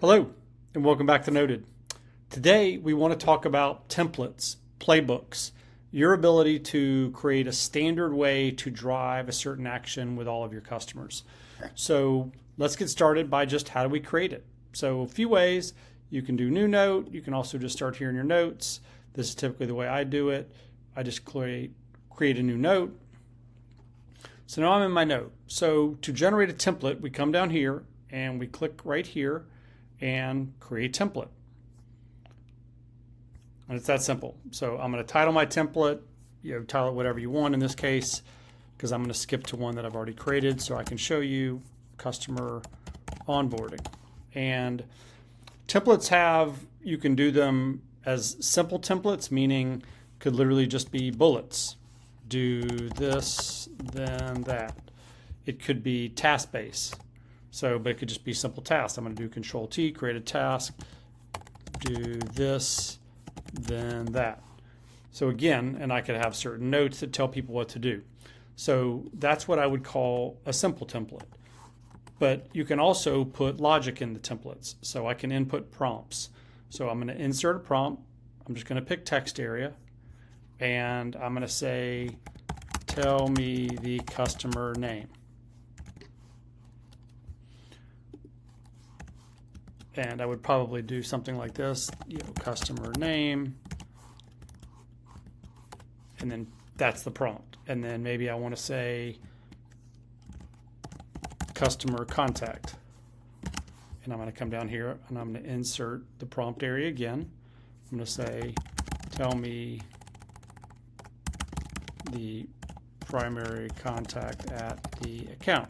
Hello, and welcome back to Noted. Today, we want to talk about templates, playbooks, your ability to create a standard way to drive a certain action with all of your customers. So let's get started by just how do we create it. So a few ways. You can do new note. You can also just start here in your notes. This is typically the way I do it. I just create a new note. So now I'm in my note. So to generate a template, we come down here and we click right here and create template. And it's that simple. So I'm going to title my template, title it whatever you want in this case, because I'm going to skip to one that I've already created so I can show you customer onboarding. And templates you can do them as simple templates, meaning could literally just be bullets. Do this, then that. It could be task-based. But it could just be simple tasks. I'm going to do Control T, create a task, do this, then that. So again, and I could have certain notes that tell people what to do. So that's what I would call a simple template. But you can also put logic in the templates. So I can input prompts. So I'm going to insert a prompt. I'm just going to pick text area. And I'm going to say, tell me the customer name. And I would probably do something like this, customer name, and then that's the prompt. And then maybe I want to say customer contact. And I'm going to come down here and I'm going to insert the prompt area again. I'm going to say, tell me the primary contact at the account.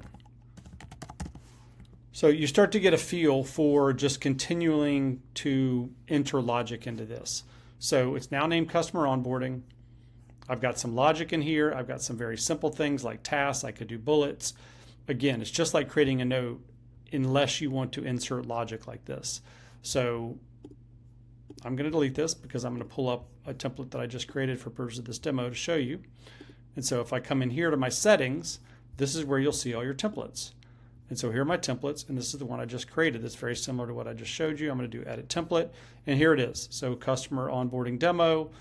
So you start to get a feel for just continuing to enter logic into this. So it's now named customer onboarding. I've got some logic in here. I've got some very simple things like tasks. I could do bullets. Again, it's just like creating a note unless you want to insert logic like this. So I'm going to delete this because I'm going to pull up a template that I just created for purposes of this demo to show you. And so if I come in here to my settings, this is where you'll see all your templates. And so here are my templates, and this is the one I just created that's very similar to what I just showed you. I'm going to do edit template, and here it is. So customer onboarding demo.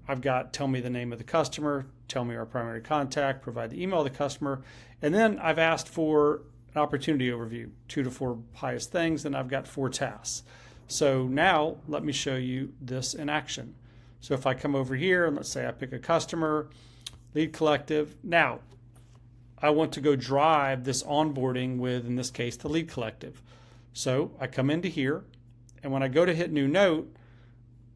I've got tell me the name of the customer, tell me our primary contact, provide the email of the customer, and then I've asked for an opportunity overview, 2 to 4 highest things, and I've got 4 tasks. So now let me show you this in action. So if I come over here and let's say I pick a customer, lead collective. Now, I want to go drive this onboarding with, in this case, the lead collective. So I come into here, and when I go to hit new note,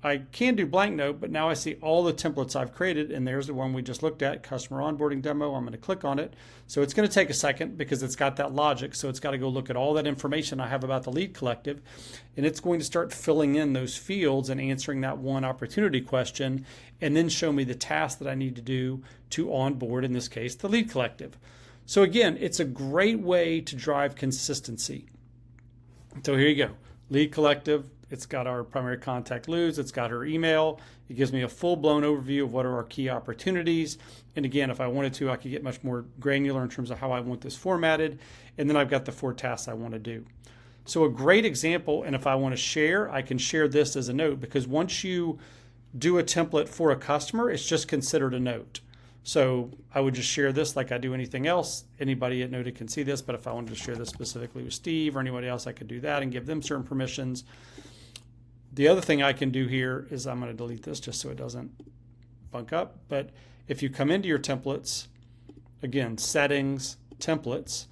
I can do blank note, but now I see all the templates I've created, and there's the one we just looked at, customer onboarding demo. I'm going to click on it. So it's going to take a second because it's got that logic. So it's got to go look at all that information I have about the lead collective, and it's going to start filling in those fields and answering that one opportunity question, and then show me the task that I need to do to onboard, in this case, the lead collective. So again, it's a great way to drive consistency. So here you go, lead collective. It's got our primary contact Luz. It's got her email. It gives me a full-blown overview of what are our key opportunities. And again, if I wanted to, I could get much more granular in terms of how I want this formatted. And then I've got the 4 tasks I want to do. So a great example, and if I want to share, I can share this as a note, because once you do a template for a customer, it's just considered a note. So I would just share this like I do anything else. Anybody at Noted can see this, but if I wanted to share this specifically with Steve or anybody else, I could do that and give them certain permissions. The other thing I can do here is I'm going to delete this just so it doesn't bunk up. But if you come into your templates, again, settings, templates,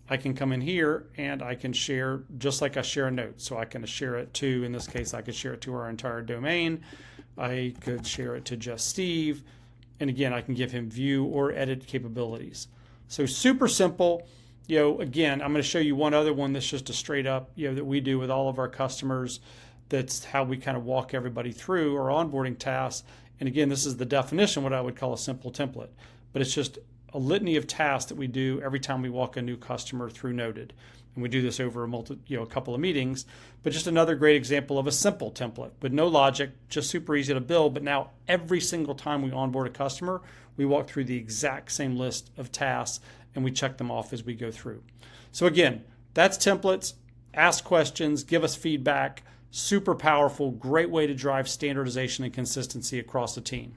I can come in here and I can share just like I share a note. So I can share it to, in this case, I could share it to our entire domain. I could share it to just Steve. And again, I can give him view or edit capabilities. So super simple. Again, I'm going to show you one other one that's just a straight up, that we do with all of our customers. That's how we kind of walk everybody through our onboarding tasks. And again, this is the definition, what I would call a simple template. But it's just a litany of tasks that we do every time we walk a new customer through Noted. And we do this over a couple of meetings. But just another great example of a simple template with no logic, just super easy to build. But now every single time we onboard a customer, we walk through the exact same list of tasks and we check them off as we go through. So again, that's templates. ask questions, give us feedback. Super powerful, great way to drive standardization and consistency across the team.